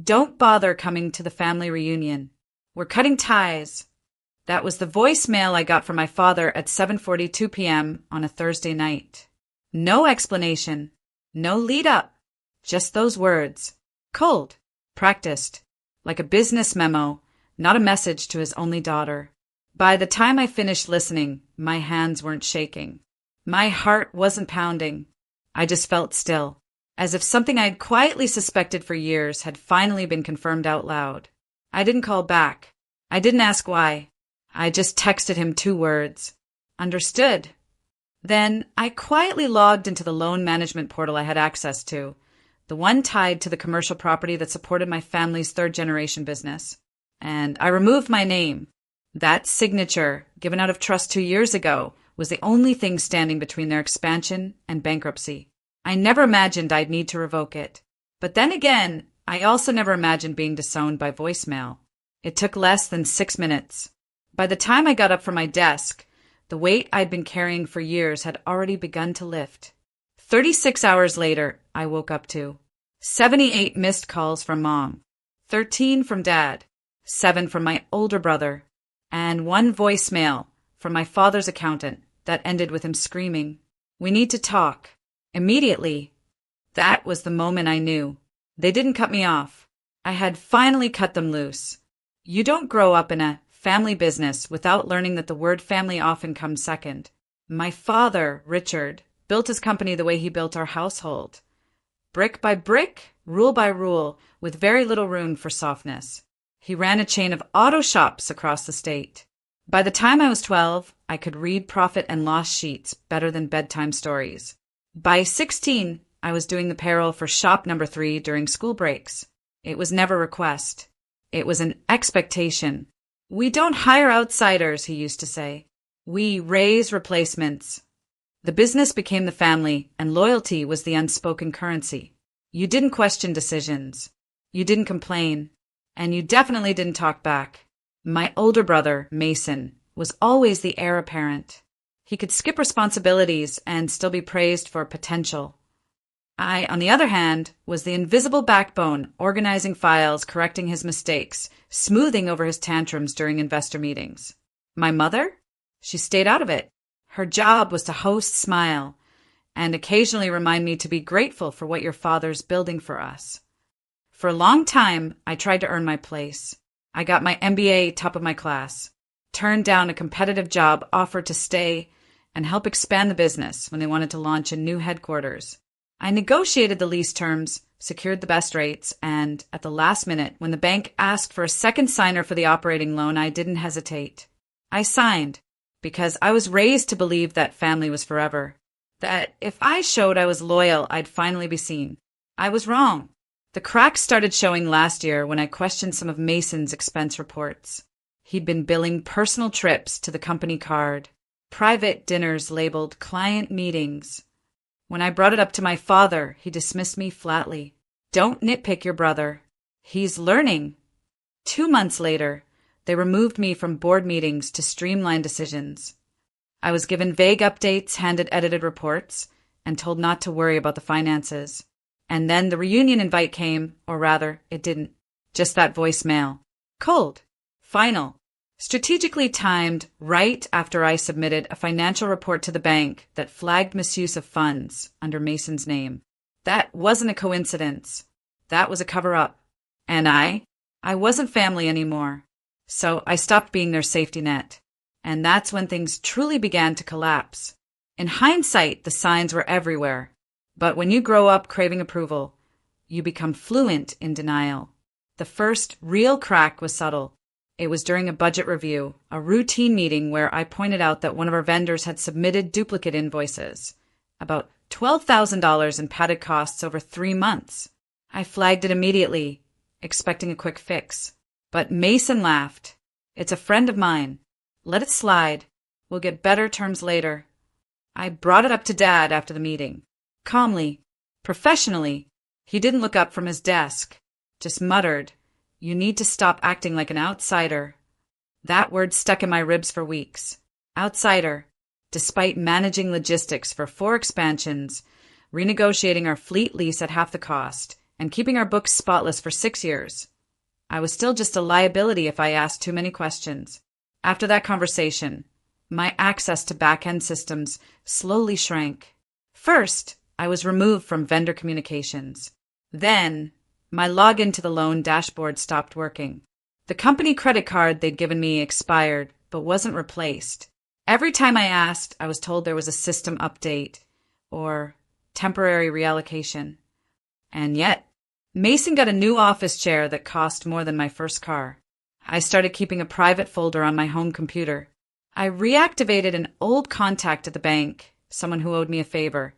Don't bother coming to the family reunion. We're cutting ties. That was the voicemail I got from my father at 7:42 p.m. on a Thursday night. No explanation. No lead up. Just those words. Cold. Practiced. Like a business memo, not a message to his only daughter. By the time I finished listening, my hands weren't shaking. My heart wasn't pounding. I just felt still, as if something I had quietly suspected for years had finally been confirmed out loud. I didn't call back. I didn't ask why. I just texted him 2 words. Understood. Then I quietly logged into the loan management portal I had access to, the one tied to the commercial property that supported my family's 3rd-generation business. And I removed my name. That signature, given out of trust 2 years ago, was the only thing standing between their expansion and bankruptcy. I never imagined I'd need to revoke it. But then again, I also never imagined being disowned by voicemail. It took less than 6 minutes. By the time I got up from my desk, the weight I'd been carrying for years had already begun to lift. 36 hours later, I woke up to 78 missed calls from Mom, 13 from Dad, 7 from my older brother, and 1 voicemail from my father's accountant that ended with him screaming, "We need to talk." Immediately, that was the moment I knew. They didn't cut me off. I had finally cut them loose. You don't grow up in a family business without learning that the word family often comes second. My father, Richard, built his company the way he built our household. Brick by brick, rule by rule, with very little room for softness. He ran a chain of auto shops across the state. By the time I was 12, I could read profit and loss sheets better than bedtime stories. By 16, I was doing the payroll for shop number 3 during school breaks. It was never a request. It was an expectation. We don't hire outsiders, he used to say. We raise replacements. The business became the family, and loyalty was the unspoken currency. You didn't question decisions. You didn't complain. And you definitely didn't talk back. My older brother, Mason, was always the heir apparent. He could skip responsibilities and still be praised for potential. I, on the other hand, was the invisible backbone, organizing files, correcting his mistakes, smoothing over his tantrums during investor meetings. My mother? She stayed out of it. Her job was to host Smile and occasionally remind me to be grateful for what your father's building for us. For a long time, I tried to earn my place. I got my MBA top of my class, turned down a competitive job offered to stay and help expand the business when they wanted to launch a new headquarters. I negotiated the lease terms, secured the best rates, and at the last minute, when the bank asked for a second signer for the operating loan, I didn't hesitate. I signed, because I was raised to believe that family was forever, that if I showed I was loyal, I'd finally be seen. I was wrong. The cracks started showing last year when I questioned some of Mason's expense reports. He'd been billing personal trips to the company card, private dinners labeled client meetings. When I brought it up to my father, he dismissed me flatly. Don't nitpick your brother. He's learning. 2 months later, they removed me from board meetings to streamline decisions. I was given vague updates, handed edited reports, and told not to worry about the finances. And then the reunion invite came, or rather, it didn't. Just that voicemail. Cold. Final. Strategically timed right after I submitted a financial report to the bank that flagged misuse of funds under Mason's name. That wasn't a coincidence. That was a cover-up. And I wasn't family anymore. So I stopped being their safety net. And that's when things truly began to collapse. In hindsight, the signs were everywhere. But when you grow up craving approval, you become fluent in denial. The first real crack was subtle. It was during a budget review, a routine meeting where I pointed out that one of our vendors had submitted duplicate invoices, about $12,000 in padded costs over 3 months. I flagged it immediately, expecting a quick fix. But Mason laughed. It's a friend of mine. Let it slide. We'll get better terms later. I brought it up to Dad after the meeting. Calmly, professionally. He didn't look up from his desk, just muttered, "You need to stop acting like an outsider." That word stuck in my ribs for weeks. Outsider. Despite managing logistics for 4 expansions, renegotiating our fleet lease at half the cost, and keeping our books spotless for 6 years. I was still just a liability if I asked too many questions. After that conversation, my access to back-end systems slowly shrank. First, I was removed from vendor communications. Then, my login to the loan dashboard stopped working. The company credit card they'd given me expired, but wasn't replaced. Every time I asked, I was told there was a system update or temporary reallocation. And yet, Mason got a new office chair that cost more than my first car. I started keeping a private folder on my home computer. I reactivated an old contact at the bank, someone who owed me a favor,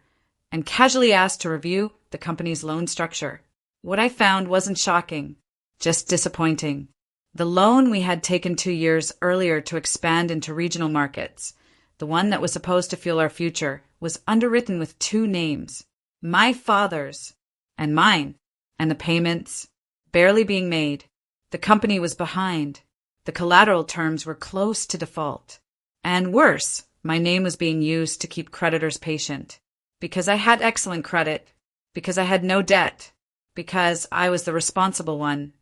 and casually asked to review the company's loan structure. What I found wasn't shocking, just disappointing. The loan we had taken 2 years earlier to expand into regional markets, the one that was supposed to fuel our future, was underwritten with 2 names, my father's and mine, and the payments barely being made. The company was behind. The collateral terms were close to default. And worse, my name was being used to keep creditors patient. Because I had excellent credit, because I had no debt, because I was the responsible one.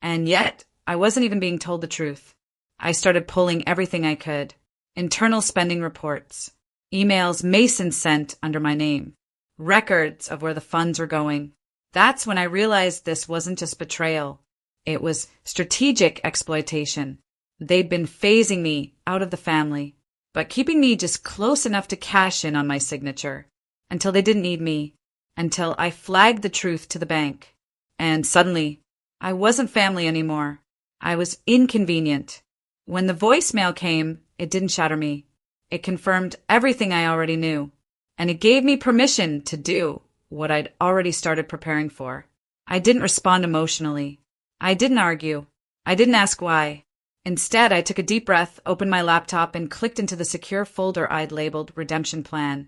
And yet, I wasn't even being told the truth. I started pulling everything I could. Internal spending reports, emails Mason sent under my name, records of where the funds were going. That's when I realized this wasn't just betrayal. It was strategic exploitation. They'd been phasing me out of the family, but keeping me just close enough to cash in on my signature until they didn't need me, until I flagged the truth to the bank. And suddenly, I wasn't family anymore. I was inconvenient. When the voicemail came, it didn't shatter me. It confirmed everything I already knew, and it gave me permission to do what I'd already started preparing for. I didn't respond emotionally. I didn't argue. I didn't ask why. Instead, I took a deep breath, opened my laptop, and clicked into the secure folder I'd labeled Redemption Plan.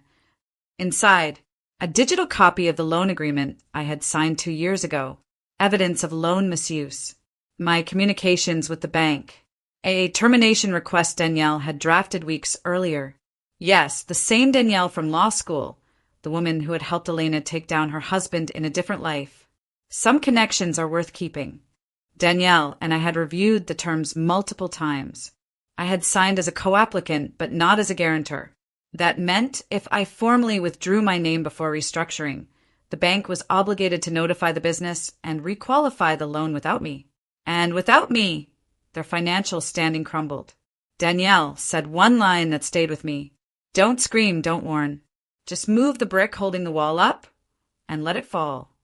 Inside, a digital copy of the loan agreement I had signed 2 years ago, evidence of loan misuse, my communications with the bank, a termination request Danielle had drafted weeks earlier. Yes, the same Danielle from law school, the woman who had helped Elena take down her husband in a different life. Some connections are worth keeping. Danielle and I had reviewed the terms multiple times. I had signed as a co-applicant, but not as a guarantor. That meant if I formally withdrew my name before restructuring, the bank was obligated to notify the business and requalify the loan without me. And without me, their financial standing crumbled. Danielle said one line that stayed with me. Don't scream, don't warn. Just move the brick holding the wall up and let it fall.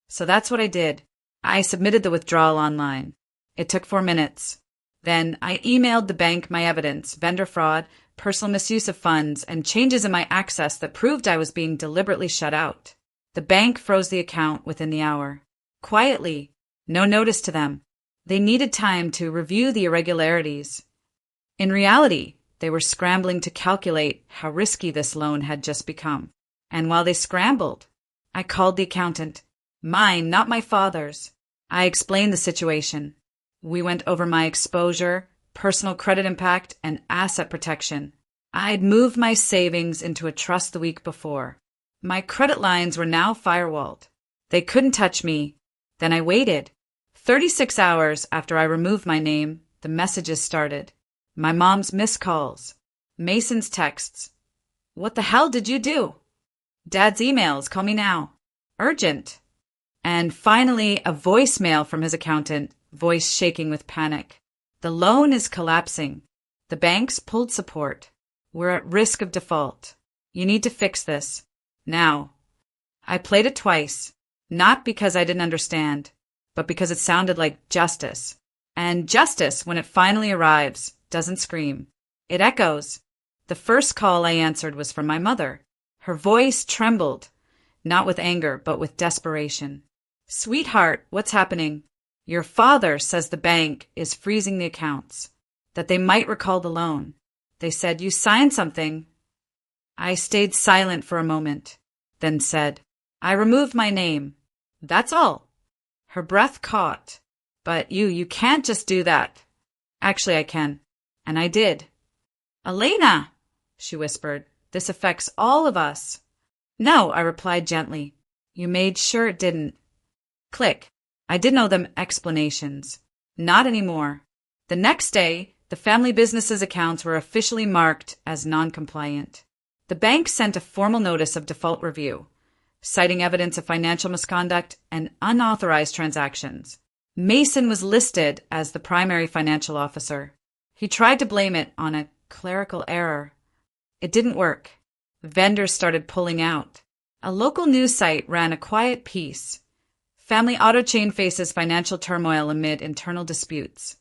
So that's what I did. I submitted the withdrawal online. It took 4 minutes. Then I emailed the bank my evidence, vendor fraud, personal misuse of funds, and changes in my access that proved I was being deliberately shut out. The bank froze the account within the hour. Quietly, no notice to them. They needed time to review the irregularities. In reality, they were scrambling to calculate how risky this loan had just become. And while they scrambled, I called the accountant. Mine, not my father's. I explained the situation. We went over my exposure, personal credit impact, and asset protection. I'd moved my savings into a trust the week before. My credit lines were now firewalled. They couldn't touch me. Then I waited. 36 hours after I removed my name, the messages started. My mom's missed calls. Mason's texts. What the hell did you do? Dad's emails, call me now. Urgent. And finally, a voicemail from his accountant, voice shaking with panic. The loan is collapsing. The bank's pulled support. We're at risk of default. You need to fix this. Now. I played it twice, not because I didn't understand, but because it sounded like justice. And justice, when it finally arrives, doesn't scream. It echoes. The first call I answered was from my mother. Her voice trembled, not with anger, but with desperation. Sweetheart, what's happening? Your father says the bank is freezing the accounts, that they might recall the loan. They said, you signed something. I stayed silent for a moment, then said, I removed my name. That's all. Her breath caught. But you can't just do that. Actually, I can. And I did. Elena, she whispered, this affects all of us. No, I replied gently. You made sure it didn't. Click. I didn't owe them explanations. Not anymore. The next day, the family business's accounts were officially marked as non-compliant. The bank sent a formal notice of default review, citing evidence of financial misconduct and unauthorized transactions. Mason was listed as the primary financial officer. He tried to blame it on a clerical error. It didn't work. Vendors started pulling out. A local news site ran a quiet piece. Family auto chain faces financial turmoil amid internal disputes.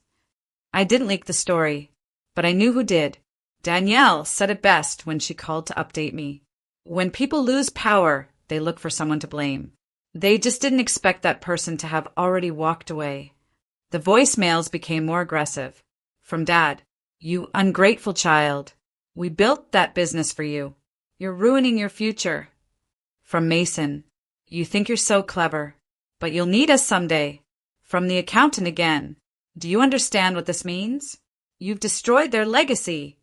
I didn't leak the story, but I knew who did. Danielle said it best when she called to update me. When people lose power, they look for someone to blame. They just didn't expect that person to have already walked away. The voicemails became more aggressive. From Dad, "You ungrateful child. We built that business for you. You're ruining your future." From Mason, "You think you're so clever, but you'll need us someday." From the accountant again, "Do you understand what this means? You've destroyed their legacy."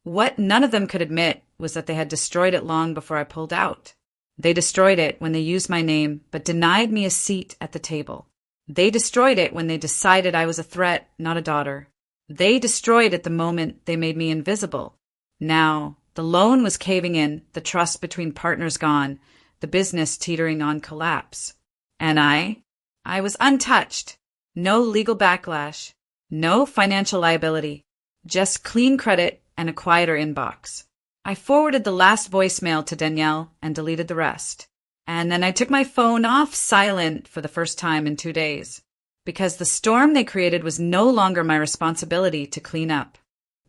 What none of them could admit was that they had destroyed it long before I pulled out. They destroyed it when they used my name but denied me a seat at the table. They destroyed it when they decided I was a threat, not a daughter. They destroyed it the moment they made me invisible. Now, the loan was caving in, the trust between partners gone, the business teetering on collapse. And I was untouched. No legal backlash, no financial liability, just clean credit and a quieter inbox. I forwarded the last voicemail to Danielle and deleted the rest. And then I took my phone off silent for the first time in 2 days, because the storm they created was no longer my responsibility to clean up.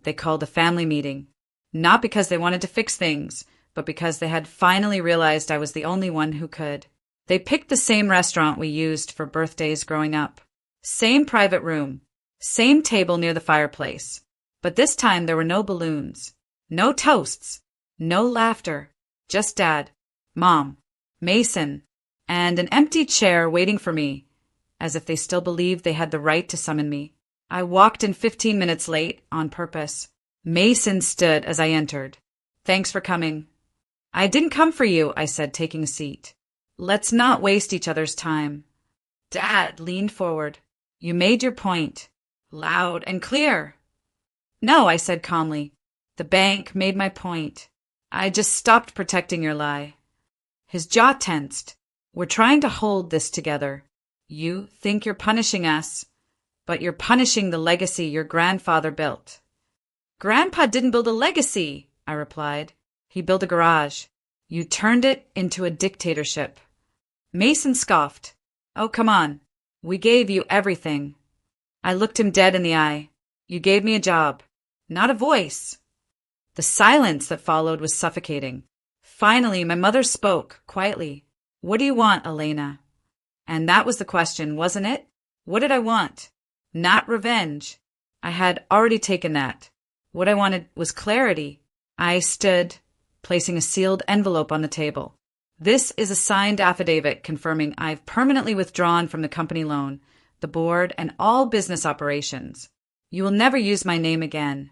They called a family meeting, not because they wanted to fix things, but because they had finally realized I was the only one who could. They picked the same restaurant we used for birthdays growing up. Same private room, same table near the fireplace. But this time there were no balloons, no toasts, no laughter, just Dad, Mom, Mason, and an empty chair waiting for me, as if they still believed they had the right to summon me. I walked in 15 minutes late on purpose. Mason stood as I entered. "Thanks for coming." "I didn't come for you," I said, taking a seat. "Let's not waste each other's time." Dad leaned forward. "You made your point, loud and clear." "No," I said calmly. "The bank made my point. I just stopped protecting your lie." His jaw tensed. "We're trying to hold this together. You think you're punishing us, but you're punishing the legacy your grandfather built." "Grandpa didn't build a legacy," I replied. "He built a garage. You turned it into a dictatorship." Mason scoffed. "Oh, come on. We gave you everything." I looked him dead in the eye. "You gave me a job, not a voice." The silence that followed was suffocating. Finally, my mother spoke, quietly. "What do you want, Elena?" And that was the question, wasn't it? What did I want? Not revenge. I had already taken that. What I wanted was clarity. I stood, placing a sealed envelope on the table. "This is a signed affidavit confirming I've permanently withdrawn from the company loan, the board, and all business operations. You will never use my name again."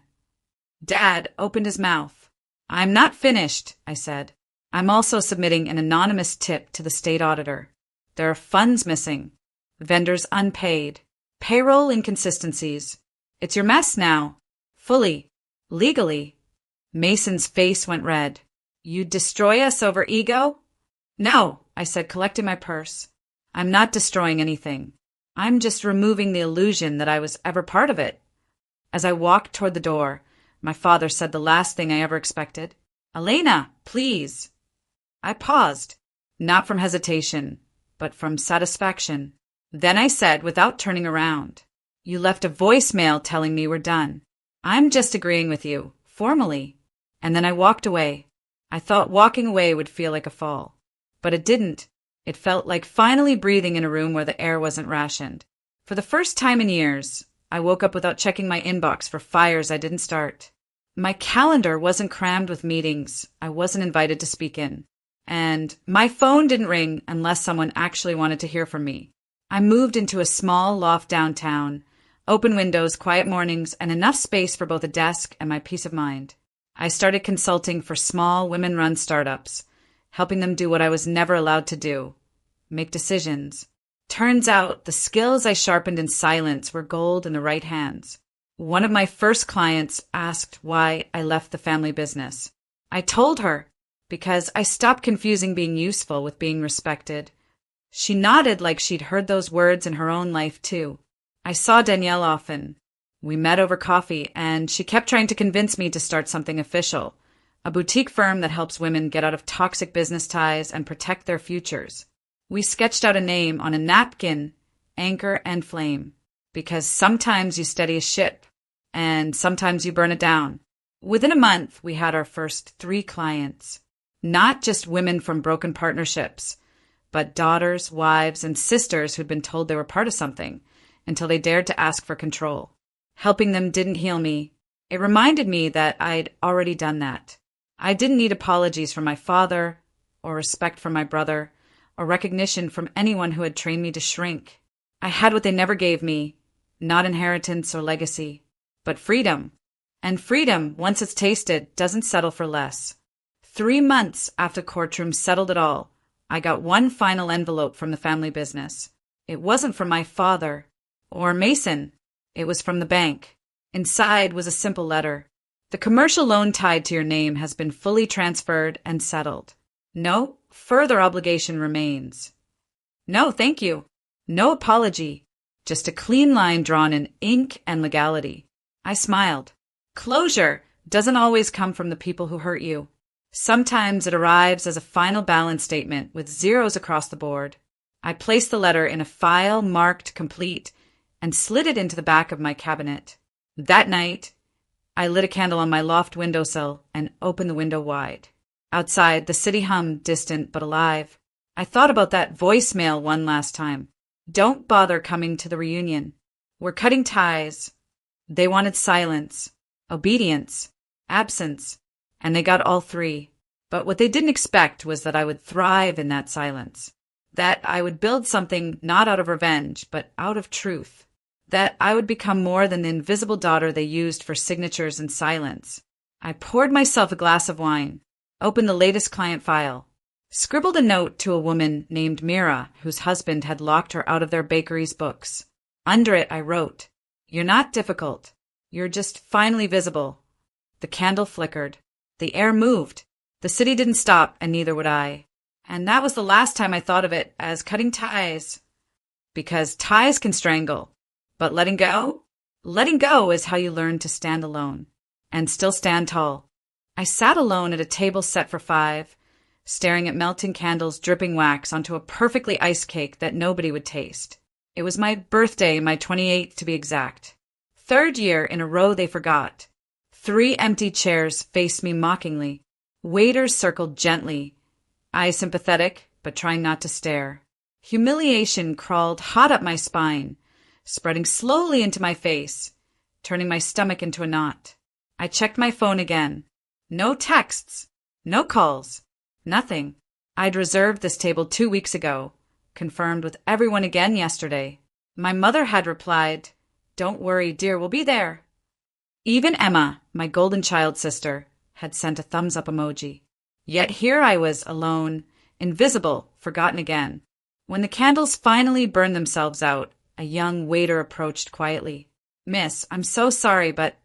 Dad opened his mouth. "I'm not finished," I said. "I'm also submitting an anonymous tip to the state auditor. There are funds missing, vendors unpaid, payroll inconsistencies. It's your mess now. Fully, legally." Mason's face went red. "You'd destroy us over ego?" "No," I said, collecting my purse. "I'm not destroying anything. I'm just removing the illusion that I was ever part of it." As I walked toward the door, my father said the last thing I ever expected. "Elena, please." I paused, not from hesitation, but from satisfaction. Then I said, without turning around, "You left a voicemail telling me we're done. I'm just agreeing with you, formally." And then I walked away. I thought walking away would feel like a fall. But it didn't. It felt like finally breathing in a room where the air wasn't rationed. For the first time in years, I woke up without checking my inbox for fires I didn't start. My calendar wasn't crammed with meetings I wasn't invited to speak in. And my phone didn't ring unless someone actually wanted to hear from me. I moved into a small loft downtown, open windows, quiet mornings, and enough space for both a desk and my peace of mind. I started consulting for small women-run startups, helping them do what I was never allowed to do, make decisions. Turns out the skills I sharpened in silence were gold in the right hands. One of my first clients asked why I left the family business. I told her, because I stopped confusing being useful with being respected. She nodded like she'd heard those words in her own life too. I saw Danielle often. We met over coffee, and she kept trying to convince me to start something official, a boutique firm that helps women get out of toxic business ties and protect their futures. We sketched out a name on a napkin, Anchor and Flame, because sometimes you steady a ship, and sometimes you burn it down. Within a month, we had our first 3 clients. Not just women from broken partnerships, but daughters, wives, and sisters who'd been told they were part of something until they dared to ask for control. Helping them didn't heal me. It reminded me that I'd already done that. I didn't need apologies from my father, or respect from my brother, or recognition from anyone who had trained me to shrink. I had what they never gave me, not inheritance or legacy, but freedom. And freedom, once it's tasted, doesn't settle for less. 3 months after Courtroom settled it all, I got one final envelope from the family business. It wasn't from my father or Mason. It was from the bank. Inside was a simple letter. The commercial loan tied to your name has been fully transferred and settled. No further obligation remains. No, thank you. No apology. Just a clean line drawn in ink and legality. I smiled. Closure doesn't always come from the people who hurt you. Sometimes it arrives as a final balance statement with zeros across the board. I placed the letter in a file marked complete and slid it into the back of my cabinet. That night, I lit a candle on my loft windowsill and opened the window wide. Outside, the city hummed, distant but alive. I thought about that voicemail one last time. Don't bother coming to the reunion. We're cutting ties. They wanted silence, obedience, absence, and they got all 3. But what they didn't expect was that I would thrive in that silence. That I would build something not out of revenge, but out of truth. That I would become more than the invisible daughter they used for signatures and silence. I poured myself a glass of wine, opened the latest client file, scribbled a note to a woman named Mira, whose husband had locked her out of their bakery's books. Under it, I wrote, "You're not difficult. You're just finally visible." The candle flickered. The air moved. The city didn't stop, and neither would I. And that was the last time I thought of it as cutting ties. Because ties can strangle. But letting go? Letting go is how you learn to stand alone. And still stand tall. I sat alone at a table set for 5, staring at melting candles dripping wax onto a perfectly iced cake that nobody would taste. It was my birthday, my 28th to be exact. 3rd year in a row they forgot. 3 empty chairs faced me mockingly. Waiters circled gently, eyes sympathetic, but trying not to stare. Humiliation crawled hot up my spine, spreading slowly into my face, turning my stomach into a knot. I checked my phone again. No texts, no calls, nothing. I'd reserved this table 2 weeks ago, confirmed with everyone again yesterday. My mother had replied, "Don't worry, dear, we'll be there." Even Emma, my golden child sister, had sent a thumbs-up emoji. Yet here I was alone, invisible, forgotten again. When the candles finally burned themselves out, a young waiter approached quietly. "Miss, I'm so sorry, but—"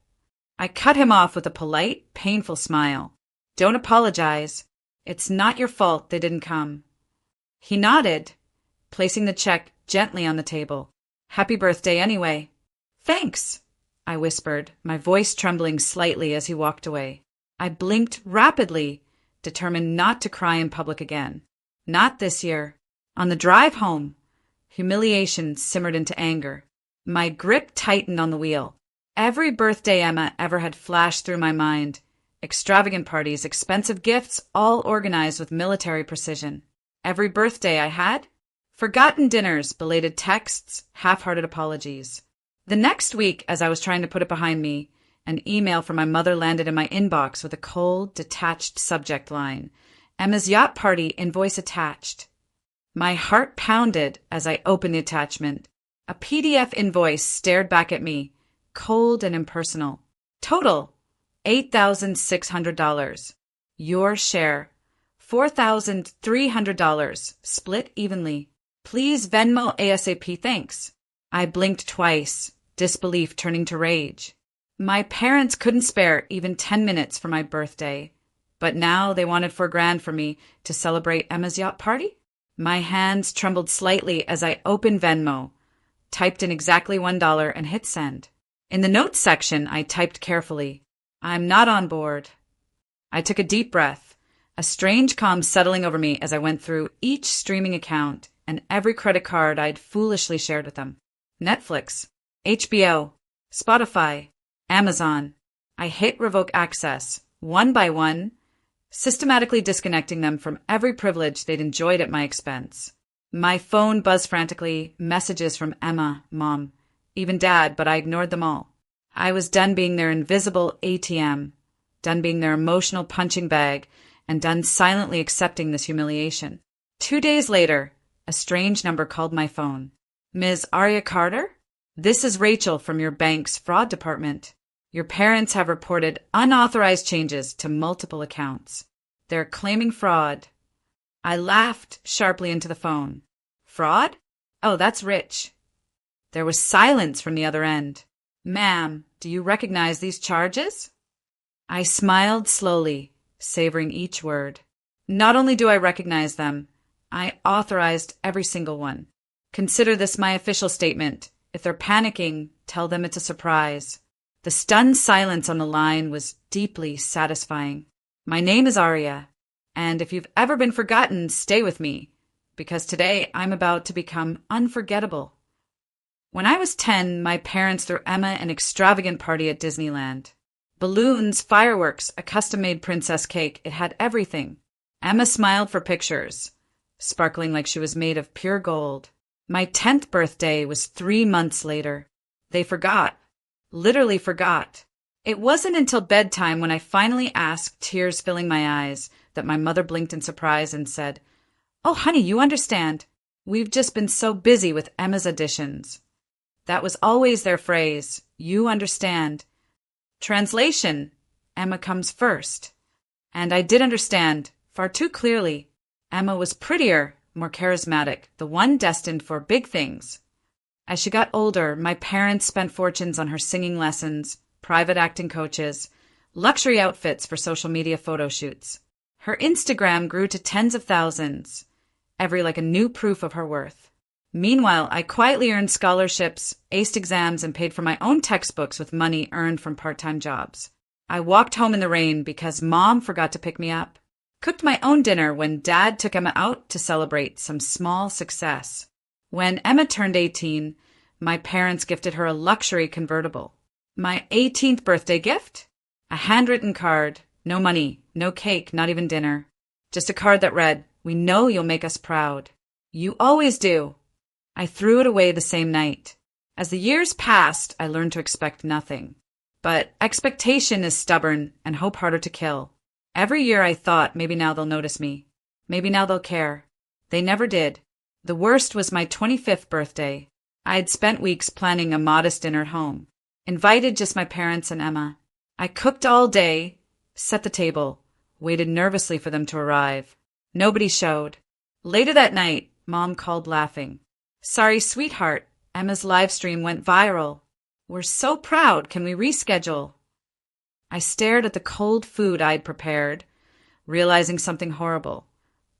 I cut him off with a polite, painful smile. "Don't apologize. It's not your fault they didn't come." He nodded, placing the check gently on the table. "Happy birthday anyway." "Thanks," I whispered, my voice trembling slightly as he walked away. I blinked rapidly, determined not to cry in public again. Not this year. On the drive home, humiliation simmered into anger. My grip tightened on the wheel. Every birthday Emma ever had flashed through my mind. Extravagant parties, expensive gifts, all organized with military precision. Every birthday I had? Forgotten dinners, belated texts, half-hearted apologies. The next week, as I was trying to put it behind me, an email from my mother landed in my inbox with a cold, detached subject line. "Emma's yacht party, invoice attached." My heart pounded as I opened the attachment. A PDF invoice stared back at me, cold and impersonal. Total, $8,600. Your share, $4,300, split evenly. Please Venmo ASAP, thanks. I blinked twice, disbelief turning to rage. My parents couldn't spare even 10 minutes for my birthday, but now they wanted $4,000 for me to celebrate Emma's yacht party? My hands trembled slightly as I opened Venmo, typed in exactly $1 and hit send. In the notes section, I typed carefully, "I'm not on board." I took a deep breath, a strange calm settling over me as I went through each streaming account and every credit card I'd foolishly shared with them. Netflix, HBO, Spotify, Amazon. I hit revoke access, one by one, systematically disconnecting them from every privilege they'd enjoyed at my expense. My phone buzzed frantically, messages from Emma, Mom, even Dad, but I ignored them all. I was done being their invisible ATM, done being their emotional punching bag, and done silently accepting this humiliation. 2 days later, a strange number called my phone. "Ms. Arya Carter? This is Rachel from your bank's fraud department. Your parents have reported unauthorized changes to multiple accounts. They're claiming fraud." I laughed sharply into the phone. Fraud? Oh, that's rich. There was silence from the other end. "Ma'am, do you recognize these charges?" I smiled slowly, savoring each word. Not only do I recognize them, I authorized every single one. Consider this my official statement. If they're panicking, tell them it's a surprise. The stunned silence on the line was deeply satisfying. My name is Arya, and if you've ever been forgotten, stay with me, because today I'm about to become unforgettable. When I was 10, my parents threw Emma an extravagant party at Disneyland. Balloons, fireworks, a custom-made princess cake, it had everything. Emma smiled for pictures, sparkling like she was made of pure gold. My 10th birthday was 3 months later. They forgot. Literally forgot. It wasn't until bedtime when I finally asked, tears filling my eyes, that my mother blinked in surprise and said, "Oh, honey, you understand. We've just been so busy with Emma's auditions." That was always their phrase, "You understand." Translation, Emma comes first. And I did understand, far too clearly. Emma was prettier, more charismatic, the one destined for big things. As she got older, my parents spent fortunes on her singing lessons, private acting coaches, luxury outfits for social media photo shoots. Her Instagram grew to tens of thousands, every like a new proof of her worth. Meanwhile, I quietly earned scholarships, aced exams, and paid for my own textbooks with money earned from part-time jobs. I walked home in the rain because Mom forgot to pick me up. Cooked my own dinner when Dad took Emma out to celebrate some small success. When Emma turned 18, my parents gifted her a luxury convertible. My 18th birthday gift? A handwritten card. No money, no cake, not even dinner. Just a card that read, "We know you'll make us proud." "You always do." I threw it away the same night. As the years passed, I learned to expect nothing. But expectation is stubborn and hope harder to kill. Every year I thought maybe now they'll notice me. Maybe now they'll care. They never did. The worst was my 25th birthday. I had spent weeks planning a modest dinner at home. Invited just my parents and Emma. I cooked all day, set the table, waited nervously for them to arrive. Nobody showed. Later that night, Mom called laughing. "Sorry, sweetheart. Emma's live stream went viral. We're so proud. Can we reschedule?" I stared at the cold food I'd prepared, realizing something horrible.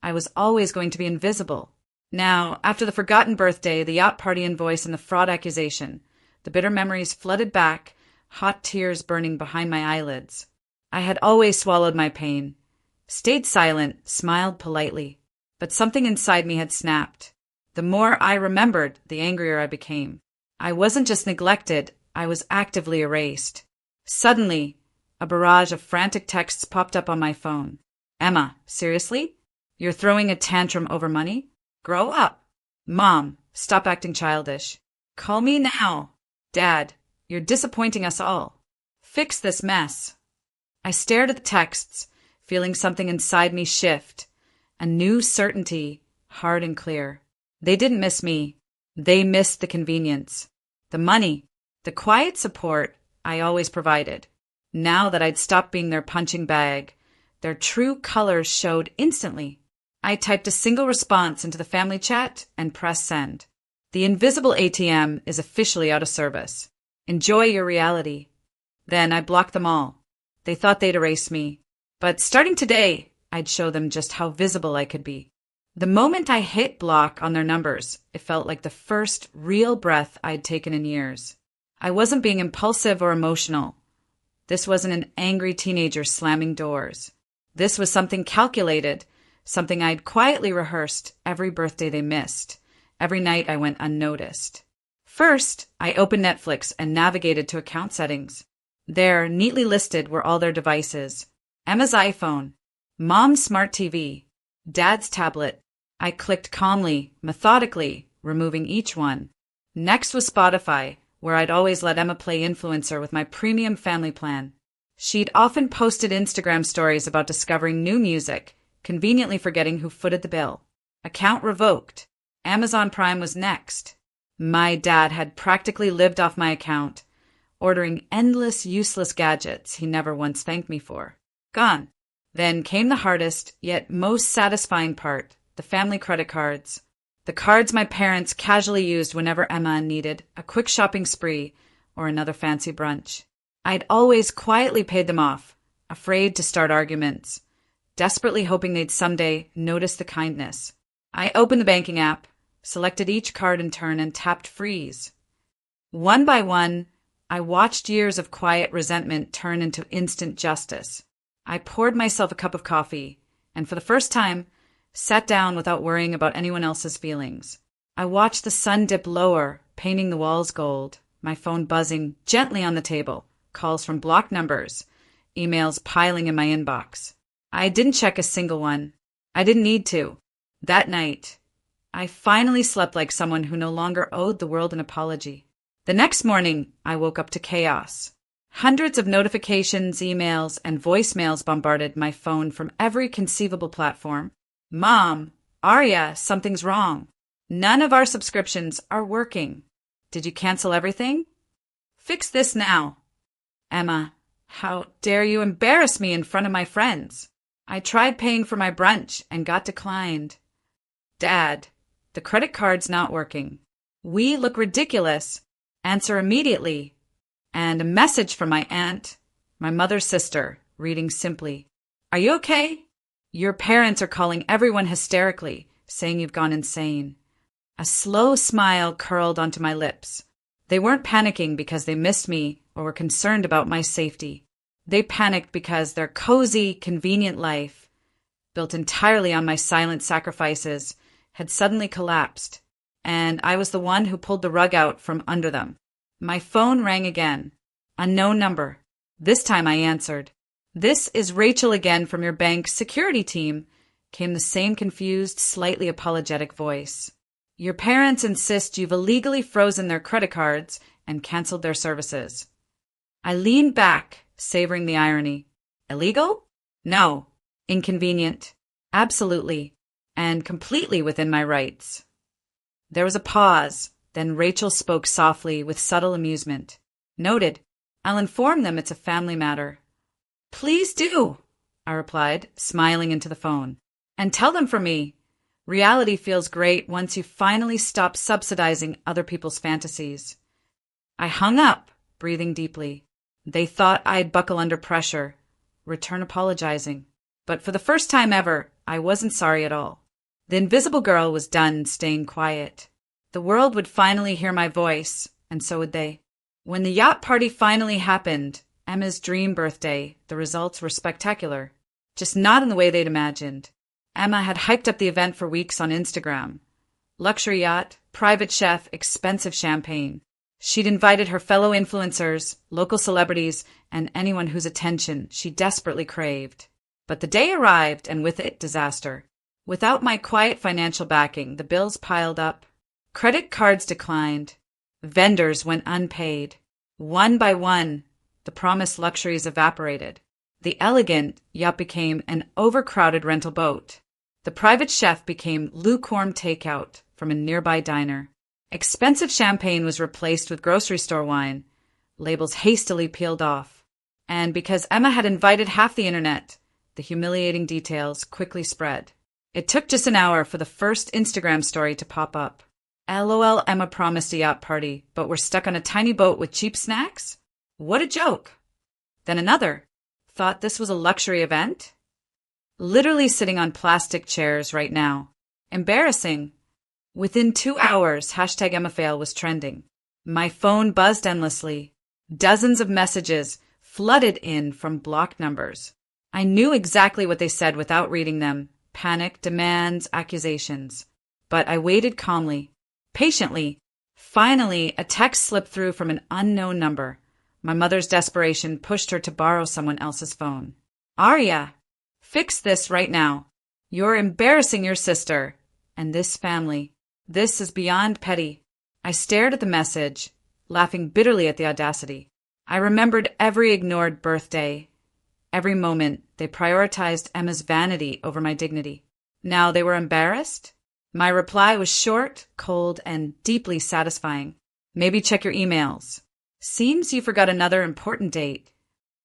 I was always going to be invisible. Now, after the forgotten birthday, the yacht party invoice, and the fraud accusation, the bitter memories flooded back, hot tears burning behind my eyelids. I had always swallowed my pain, stayed silent, smiled politely, but something inside me had snapped. The more I remembered, the angrier I became. I wasn't just neglected, I was actively erased. Suddenly, a barrage of frantic texts popped up on my phone. "Emma, seriously? You're throwing a tantrum over money? Grow up. Mom, stop acting childish. Call me now. Dad, you're disappointing us all. Fix this mess." I stared at the texts, feeling something inside me shift, a new certainty, hard and clear. They didn't miss me. They missed the convenience, the money, the quiet support I always provided. Now that I'd stopped being their punching bag, their true colors showed instantly. I typed a single response into the family chat and pressed send. The invisible ATM is officially out of service. Enjoy your reality. Then I blocked them all. They thought they'd erase me. But starting today, I'd show them just how visible I could be. The moment I hit block on their numbers, it felt like the first real breath I'd taken in years. I wasn't being impulsive or emotional. This wasn't an angry teenager slamming doors. This was something calculated, something I'd quietly rehearsed every birthday they missed, every night I went unnoticed. First, I opened Netflix and navigated to account settings. There, neatly listed, were all their devices. Emma's iPhone, Mom's smart TV, Dad's tablet. I clicked calmly, methodically, removing each one. Next was Spotify, where I'd always let Emma play influencer with my premium family plan. She'd often posted Instagram stories about discovering new music, conveniently forgetting who footed the bill. Account revoked. Amazon Prime was next. My dad had practically lived off my account, ordering endless, useless gadgets he never once thanked me for. Gone. Then came the hardest, yet most satisfying part, the family credit cards. The cards my parents casually used whenever Emma needed a quick shopping spree or another fancy brunch. I'd always quietly paid them off, afraid to start arguments, desperately hoping they'd someday notice the kindness. I opened the banking app, selected each card in turn, and tapped freeze. One by one, I watched years of quiet resentment turn into instant justice. I poured myself a cup of coffee, and for the first time, sat down without worrying about anyone else's feelings. I watched the sun dip lower, painting the walls gold, my phone buzzing gently on the table, calls from blocked numbers, emails piling in my inbox. I didn't check a single one. I didn't need to. That night, I finally slept like someone who no longer owed the world an apology. The next morning, I woke up to chaos. Hundreds of notifications, emails, and voicemails bombarded my phone from every conceivable platform. Mom, Arya, something's wrong. None of our subscriptions are working. Did you cancel everything? Fix this now. Emma, how dare you embarrass me in front of my friends? I tried paying for my brunch and got declined. Dad, the credit card's not working. We look ridiculous. Answer immediately. And a message from my aunt, my mother's sister, reading simply, "Are you okay? Your parents are calling everyone hysterically, saying you've gone insane." A slow smile curled onto my lips. They weren't panicking because they missed me or were concerned about my safety. They panicked because their cozy, convenient life, built entirely on my silent sacrifices, had suddenly collapsed, and I was the one who pulled the rug out from under them. My phone rang again. Unknown number. This time I answered. "This is Rachel again from your bank's security team," came the same confused, slightly apologetic voice. "Your parents insist you've illegally frozen their credit cards and canceled their services." I leaned back, savoring the irony. Illegal? No. Inconvenient? Absolutely. And completely within my rights. There was a pause. Then Rachel spoke softly with subtle amusement. "Noted. I'll inform them it's a family matter." "Please do," I replied, smiling into the phone. "And tell them for me, reality feels great once you finally stop subsidizing other people's fantasies." I hung up, breathing deeply. They thought I'd buckle under pressure, return apologizing. But for the first time ever, I wasn't sorry at all. The invisible girl was done staying quiet. The world would finally hear my voice, and so would they. When the yacht party finally happened, Emma's dream birthday, the results were spectacular. Just not in the way they'd imagined. Emma had hyped up the event for weeks on Instagram. Luxury yacht, private chef, expensive champagne. She'd invited her fellow influencers, local celebrities, and anyone whose attention she desperately craved. But the day arrived, and with it, disaster. Without my quiet financial backing, the bills piled up. Credit cards declined. Vendors went unpaid. One by one, the promised luxuries evaporated. The elegant yacht became an overcrowded rental boat. The private chef became lukewarm takeout from a nearby diner. Expensive champagne was replaced with grocery store wine, labels hastily peeled off. And because Emma had invited half the internet, the humiliating details quickly spread. It took just an hour for the first Instagram story to pop up. LOL, Emma promised a yacht party, but we're stuck on a tiny boat with cheap snacks? What a joke. Then another. Thought this was a luxury event? Literally sitting on plastic chairs right now. Embarrassing. Within 2 hours, #EmmaFail was trending. My phone buzzed endlessly. Dozens of messages flooded in from blocked numbers. I knew exactly what they said without reading them. Panic, demands, accusations. But I waited calmly, patiently. Finally, a text slipped through from an unknown number. My mother's desperation pushed her to borrow someone else's phone. Arya, fix this right now. You're embarrassing your sister and this family. This is beyond petty. I stared at the message, laughing bitterly at the audacity. I remembered every ignored birthday. Every moment, they prioritized Emma's vanity over my dignity. Now they were embarrassed? My reply was short, cold, and deeply satisfying. Maybe check your emails. Seems you forgot another important date.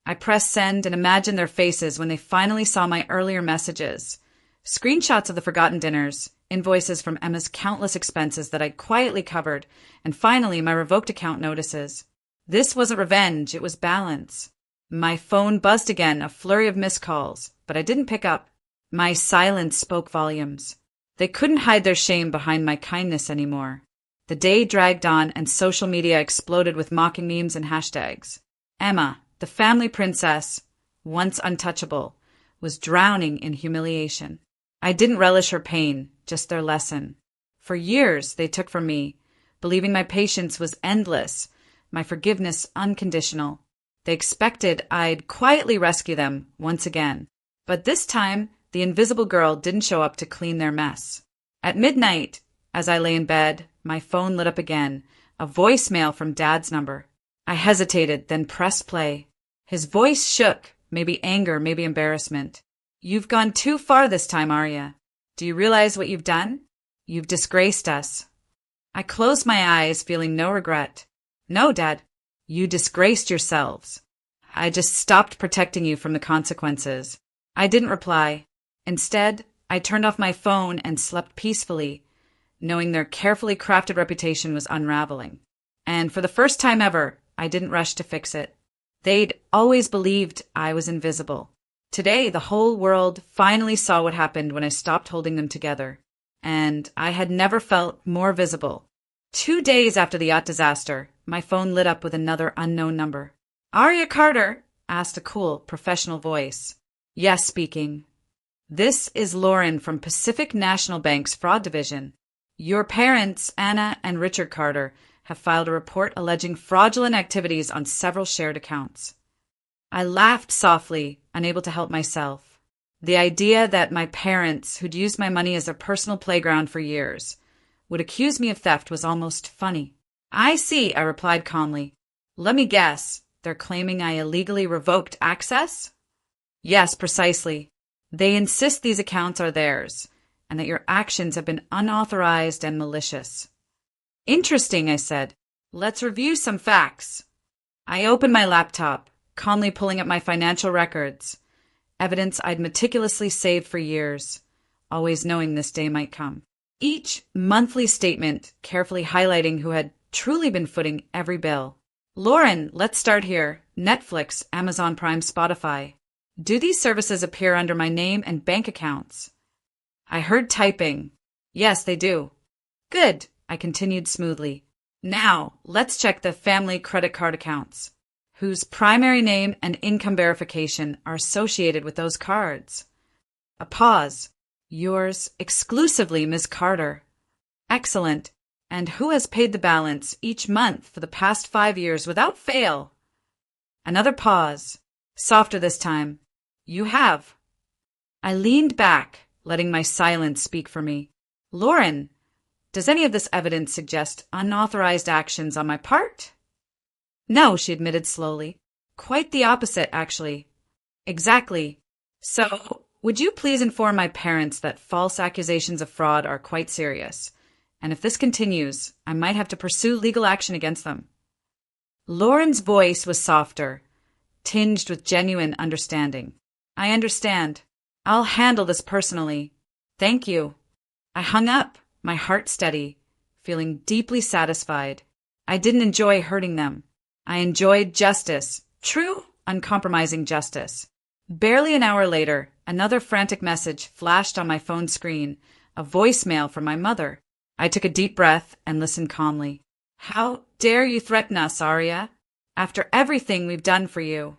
I pressed send and imagined their faces when they finally saw my earlier messages. Screenshots of the forgotten dinners, invoices from Emma's countless expenses that I'd quietly covered, and finally my revoked account notices. This wasn't revenge, it was balance. My phone buzzed again, a flurry of missed calls, but I didn't pick up. My silence spoke volumes. They couldn't hide their shame behind my kindness anymore. The day dragged on and social media exploded with mocking memes and hashtags. Emma, the family princess, once untouchable, was drowning in humiliation. I didn't relish her pain, just their lesson. For years they took from me, believing my patience was endless, my forgiveness unconditional. They expected I'd quietly rescue them once again. But this time, the invisible girl didn't show up to clean their mess. At midnight, as I lay in bed, my phone lit up again, a voicemail from Dad's number. I hesitated, then pressed play. His voice shook, maybe anger, maybe embarrassment. You've gone too far this time, Arya. Do you realize what you've done? You've disgraced us. I closed my eyes, feeling no regret. No, Dad. You disgraced yourselves. I just stopped protecting you from the consequences. I didn't reply. Instead, I turned off my phone and slept peacefully, knowing their carefully crafted reputation was unraveling. And for the first time ever, I didn't rush to fix it. They'd always believed I was invisible. Today, the whole world finally saw what happened when I stopped holding them together. And I had never felt more visible. 2 days after the yacht disaster, my phone lit up with another unknown number. Arya Carter, asked a cool, professional voice. Yes, speaking. This is Lauren from Pacific National Bank's Fraud Division. Your parents, Anna and Richard Carter, have filed a report alleging fraudulent activities on several shared accounts. I laughed softly, unable to help myself. The idea that my parents, who'd used my money as their personal playground for years, would accuse me of theft was almost funny. I see, I replied calmly. Let me guess, they're claiming I illegally revoked access? Yes, precisely. They insist these accounts are theirs, and that your actions have been unauthorized and malicious. Interesting, I said. Let's review some facts. I opened my laptop, calmly pulling up my financial records, evidence I'd meticulously saved for years, always knowing this day might come. Each monthly statement carefully highlighting who had truly been footing every bill. Lauren, let's start here. Netflix, Amazon Prime, Spotify. Do these services appear under my name and bank accounts? I heard typing. Yes, they do. Good, I continued smoothly. Now, let's check the family credit card accounts, whose primary name and income verification are associated with those cards. A pause. Yours exclusively, Ms. Carter. Excellent. And who has paid the balance each month for the past 5 years without fail? Another pause. Softer this time. You have. I leaned back, letting my silence speak for me. Lauren, does any of this evidence suggest unauthorized actions on my part? No, she admitted slowly. Quite the opposite, actually. Exactly. So, would you please inform my parents that false accusations of fraud are quite serious, and if this continues, I might have to pursue legal action against them. Lauren's voice was softer, tinged with genuine understanding. I understand. I'll handle this personally. Thank you. I hung up, my heart steady, feeling deeply satisfied. I didn't enjoy hurting them. I enjoyed justice, true, uncompromising justice. Barely an hour later, another frantic message flashed on my phone screen, a voicemail from my mother. I took a deep breath and listened calmly. How dare you threaten us, Arya? After everything we've done for you.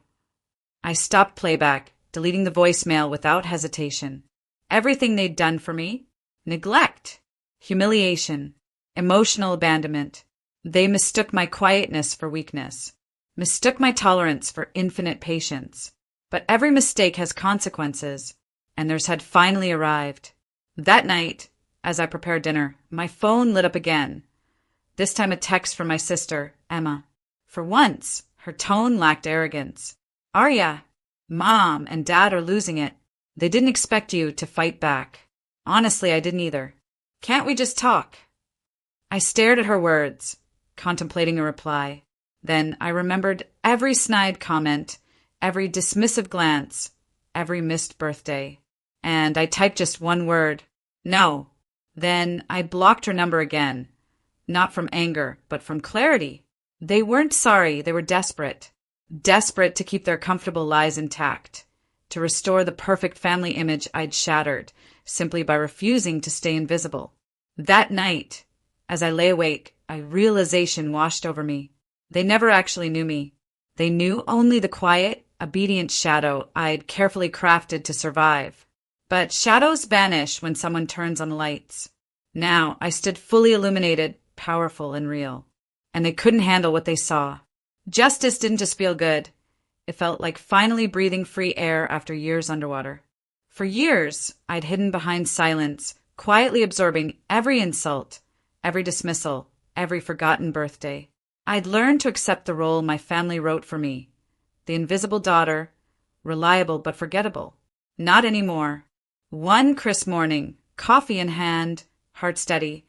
I stopped playback, deleting the voicemail without hesitation. Everything they'd done for me? Neglect, humiliation, emotional abandonment. They mistook my quietness for weakness, mistook my tolerance for infinite patience. But every mistake has consequences, and theirs had finally arrived. That night, as I prepared dinner, my phone lit up again. This time a text from my sister, Emma. For once, her tone lacked arrogance. Arya, Mom and Dad are losing it. They didn't expect you to fight back. Honestly, I didn't either. Can't we just talk? I stared at her words, contemplating a reply. Then I remembered every snide comment, every dismissive glance, every missed birthday. And I typed just one word. No. Then I blocked her number again. Not from anger, but from clarity. They weren't sorry, they were desperate. Desperate to keep their comfortable lies intact. To restore the perfect family image I'd shattered, simply by refusing to stay invisible. That night, as I lay awake, a realization washed over me. They never actually knew me. They knew only the quiet, obedient shadow I'd carefully crafted to survive. But shadows vanish when someone turns on the lights. Now I stood fully illuminated, powerful and real. And they couldn't handle what they saw. Justice didn't just feel good. It felt like finally breathing free air after years underwater. For years, I'd hidden behind silence, quietly absorbing every insult, every dismissal, every forgotten birthday. I'd learned to accept the role my family wrote for me. The invisible daughter, reliable but forgettable. Not anymore. One crisp morning, coffee in hand, heart steady,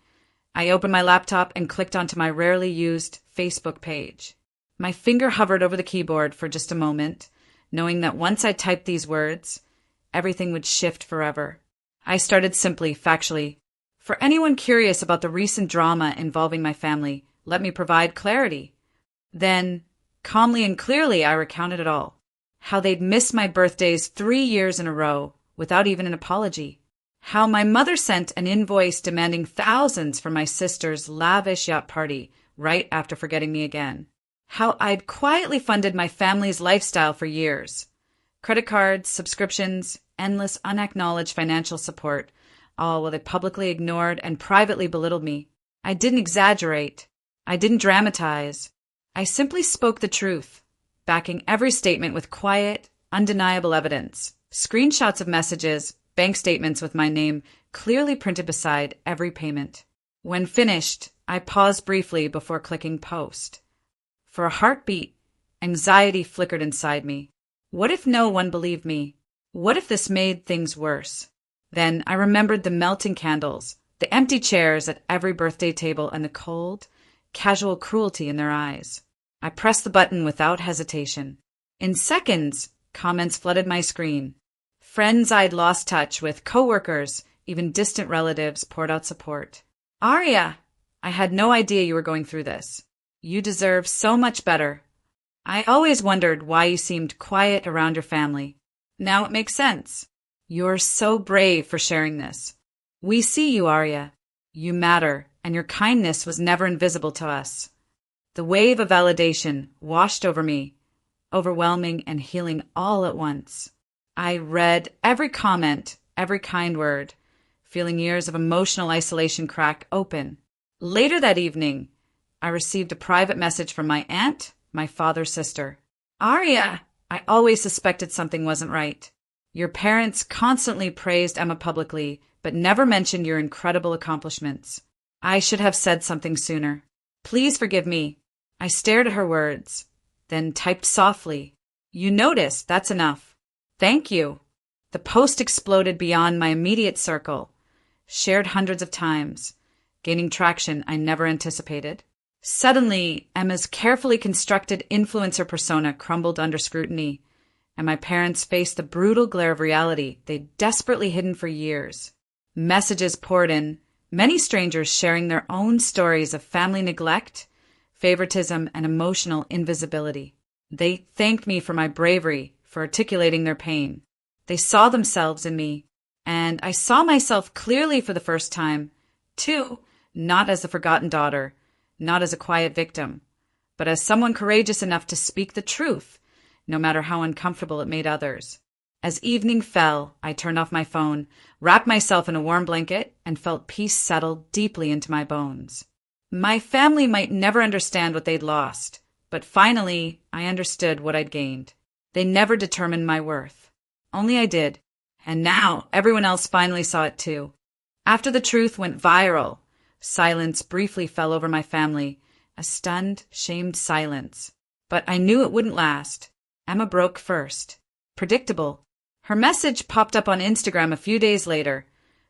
I opened my laptop and clicked onto my rarely used Facebook page. My finger hovered over the keyboard for just a moment, knowing that once I typed these words, everything would shift forever. I started simply, factually. For anyone curious about the recent drama involving my family, let me provide clarity. Then, calmly and clearly, I recounted it all. How they'd missed my birthdays 3 years in a row, without even an apology. How my mother sent an invoice demanding thousands for my sister's lavish yacht party right after forgetting me again. How I'd quietly funded my family's lifestyle for years. Credit cards, subscriptions, endless unacknowledged financial support, all while they publicly ignored and privately belittled me. I didn't exaggerate. I didn't dramatize. I simply spoke the truth, backing every statement with quiet, undeniable evidence. Screenshots of messages, bank statements with my name clearly printed beside every payment. When finished, I paused briefly before clicking post. For a heartbeat, anxiety flickered inside me. What if no one believed me? What if this made things worse? Then I remembered the melting candles, the empty chairs at every birthday table, and the cold, casual cruelty in their eyes. I pressed the button without hesitation. In seconds, comments flooded my screen. Friends I'd lost touch with, coworkers, even distant relatives poured out support. Arya, I had no idea you were going through this. You deserve so much better. I always wondered why you seemed quiet around your family. Now it makes sense. You're so brave for sharing this. We see you, Arya. You matter, and your kindness was never invisible to us. The wave of validation washed over me, overwhelming and healing all at once. I read every comment, every kind word, feeling years of emotional isolation crack open. Later that evening, I received a private message from my aunt, my father's sister. Arya, I always suspected something wasn't right. Your parents constantly praised Emma publicly, but never mentioned your incredible accomplishments. I should have said something sooner. Please forgive me. I stared at her words, then typed softly. You noticed, that's enough. Thank you. The post exploded beyond my immediate circle, shared hundreds of times, gaining traction I never anticipated. Suddenly, Emma's carefully constructed influencer persona crumbled under scrutiny, and my parents faced the brutal glare of reality they'd desperately hidden for years. Messages poured in, many strangers sharing their own stories of family neglect, favoritism, and emotional invisibility. They thanked me for my bravery, for articulating their pain. They saw themselves in me, and I saw myself clearly for the first time, too, not as a forgotten daughter, not as a quiet victim, but as someone courageous enough to speak the truth, no matter how uncomfortable it made others. As evening fell, I turned off my phone, wrapped myself in a warm blanket, and felt peace settle deeply into my bones. My family might never understand what they'd lost, but finally I understood what I'd gained. They never determined my worth. Only I did. And now everyone else finally saw it too. After the truth went viral, silence briefly fell over my family, a stunned, shamed silence. But I knew it wouldn't last. Emma broke first. Predictable. Her message popped up on Instagram a few days later,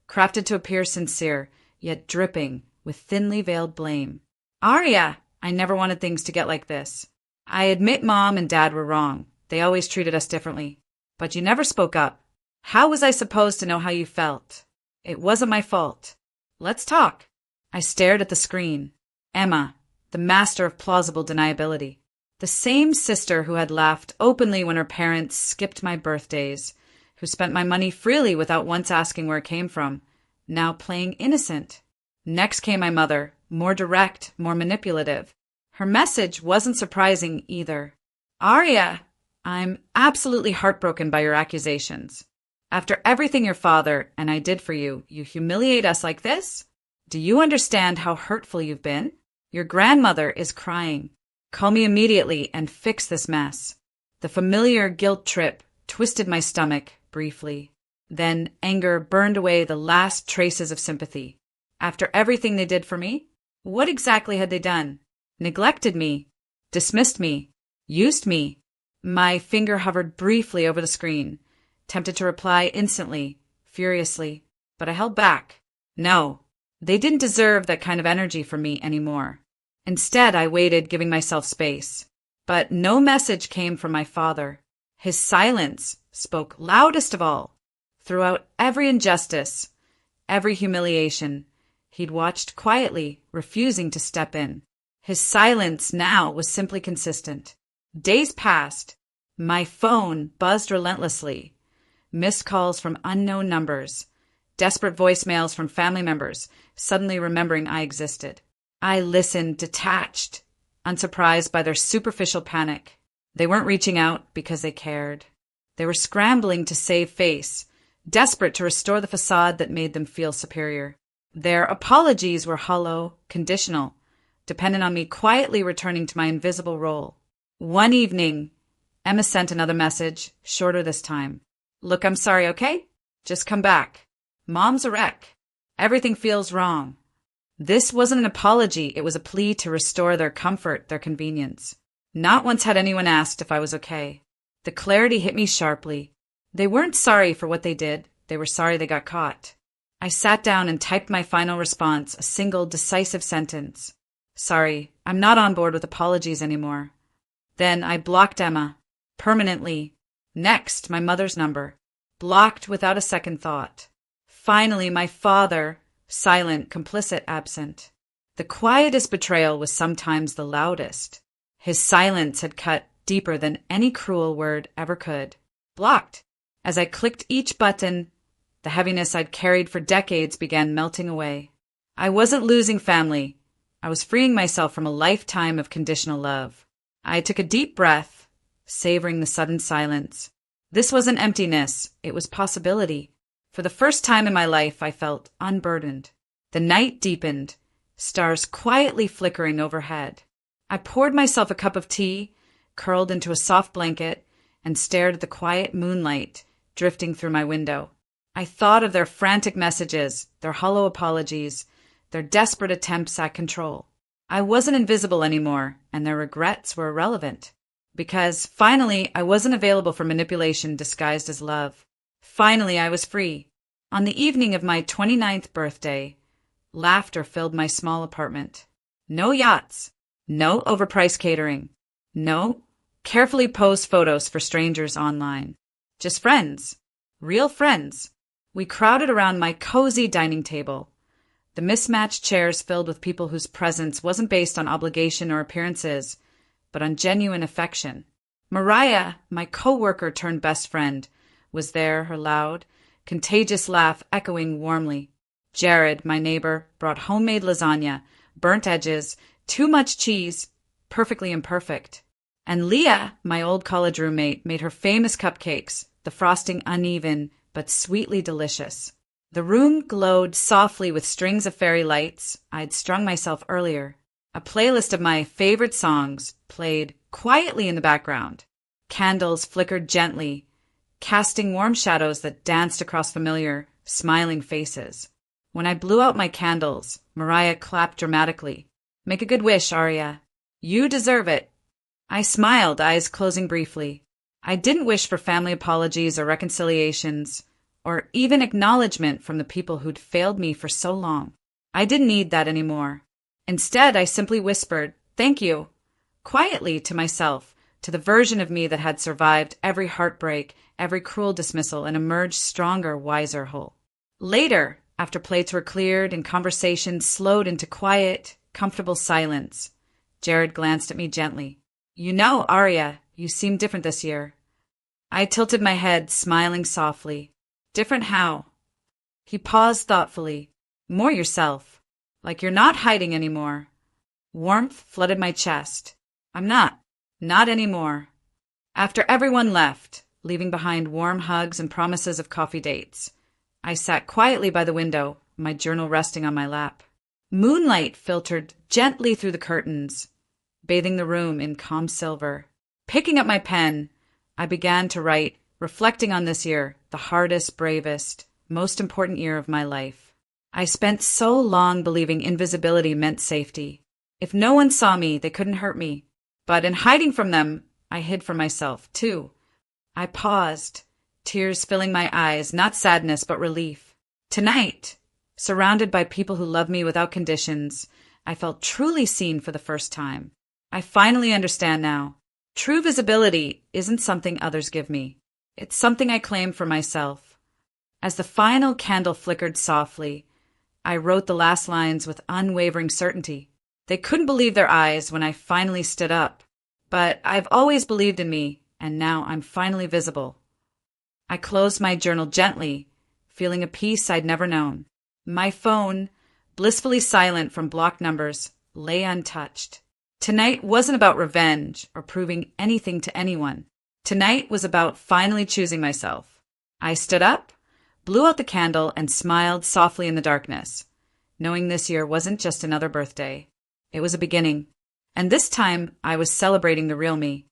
crafted to appear sincere, yet dripping with thinly veiled blame. Aria, I never wanted things to get like this. I admit Mom and Dad were wrong. They always treated us differently. But you never spoke up. How was I supposed to know how you felt? It wasn't my fault. Let's talk. I stared at the screen. Emma, the master of plausible deniability. The same sister who had laughed openly when her parents skipped my birthdays, who spent my money freely without once asking where it came from, now playing innocent. Next came my mother, more direct, more manipulative. Her message wasn't surprising either. Aria, I'm absolutely heartbroken by your accusations. After everything your father and I did for you, you humiliate us like this? Do you understand how hurtful you've been? Your grandmother is crying. Call me immediately and fix this mess. The familiar guilt trip twisted my stomach briefly. Then anger burned away the last traces of sympathy. After everything they did for me, what exactly had they done? Neglected me, dismissed me, used me. My finger hovered briefly over the screen, tempted to reply instantly, furiously, but I held back. No, they didn't deserve that kind of energy from me anymore. Instead, I waited, giving myself space. But no message came from my father. His silence spoke loudest of all. Throughout every injustice, every humiliation, he'd watched quietly, refusing to step in. His silence now was simply consistent. Days passed. My phone buzzed relentlessly. Missed calls from unknown numbers. Desperate voicemails from family members, suddenly remembering I existed. I listened, detached, unsurprised by their superficial panic. They weren't reaching out because they cared. They were scrambling to save face, desperate to restore the facade that made them feel superior. Their apologies were hollow, conditional, dependent on me quietly returning to my invisible role. One evening, Emma sent another message, shorter this time. Look, I'm sorry, okay? Just come back. Mom's a wreck. Everything feels wrong. This wasn't an apology, it was a plea to restore their comfort, their convenience. Not once had anyone asked if I was okay. The clarity hit me sharply. They weren't sorry for what they did, they were sorry they got caught. I sat down and typed my final response, a single decisive sentence. Sorry, I'm not on board with apologies anymore. Then I blocked Emma. Permanently. Next, my mother's number. Blocked without a second thought. Finally, my father. Silent, complicit, absent. The quietest betrayal was sometimes the loudest. His silence had cut deeper than any cruel word ever could. Blocked. As I clicked each button, the heaviness I'd carried for decades began melting away. I wasn't losing family. I was freeing myself from a lifetime of conditional love. I took a deep breath, savoring the sudden silence. This wasn't emptiness, it was possibility. For the first time in my life, I felt unburdened. The night deepened, stars quietly flickering overhead. I poured myself a cup of tea, curled into a soft blanket, and stared at the quiet moonlight drifting through my window. I thought of their frantic messages, their hollow apologies, their desperate attempts at control. I wasn't invisible anymore, and their regrets were irrelevant. Because, finally, I wasn't available for manipulation disguised as love. Finally, I was free. On the evening of my 29th birthday, laughter filled my small apartment. No yachts. No overpriced catering. No carefully posed photos for strangers online. Just friends. Real friends. We crowded around my cozy dining table, the mismatched chairs filled with people whose presence wasn't based on obligation or appearances, but on genuine affection. Mariah, my co-worker turned best friend, was there, her loud, contagious laugh echoing warmly. Jared, my neighbor, brought homemade lasagna, burnt edges, too much cheese, perfectly imperfect. And Leah, my old college roommate, made her famous cupcakes, the frosting uneven but sweetly delicious. The room glowed softly with strings of fairy lights I'd strung myself earlier. A playlist of my favorite songs played quietly in the background. Candles flickered gently, casting warm shadows that danced across familiar, smiling faces. When I blew out my candles, Mariah clapped dramatically. "Make a good wish, Arya. You deserve it." I smiled, eyes closing briefly. I didn't wish for family apologies or reconciliations, or even acknowledgement from the people who'd failed me for so long. I didn't need that anymore. Instead, I simply whispered, "Thank you," quietly to myself, to the version of me that had survived every heartbreak, every cruel dismissal, and emerged stronger, wiser, whole. Later, after plates were cleared and conversation slowed into quiet, comfortable silence, Jared glanced at me gently. "You know, Arya, you seem different this year." I tilted my head, smiling softly. "Different how?" He paused thoughtfully. "More yourself. Like you're not hiding anymore." Warmth flooded my chest. "I'm not. Not anymore." After everyone left, leaving behind warm hugs and promises of coffee dates, I sat quietly by the window, my journal resting on my lap. Moonlight filtered gently through the curtains, bathing the room in calm silver. Picking up my pen, I began to write, reflecting on this year, the hardest, bravest, most important year of my life. I spent so long believing invisibility meant safety. If no one saw me, they couldn't hurt me. But in hiding from them, I hid from myself, too. I paused, tears filling my eyes, not sadness, but relief. Tonight, surrounded by people who love me without conditions, I felt truly seen for the first time. I finally understand now. True visibility isn't something others give me. It's something I claim for myself. As the final candle flickered softly, I wrote the last lines with unwavering certainty. They couldn't believe their eyes when I finally stood up. But I've always believed in me, and now I'm finally visible. I closed my journal gently, feeling a peace I'd never known. My phone, blissfully silent from blocked numbers, lay untouched. Tonight wasn't about revenge or proving anything to anyone. Tonight was about finally choosing myself. I stood up, blew out the candle, and smiled softly in the darkness, knowing this year wasn't just another birthday. It was a beginning. And this time, I was celebrating the real me.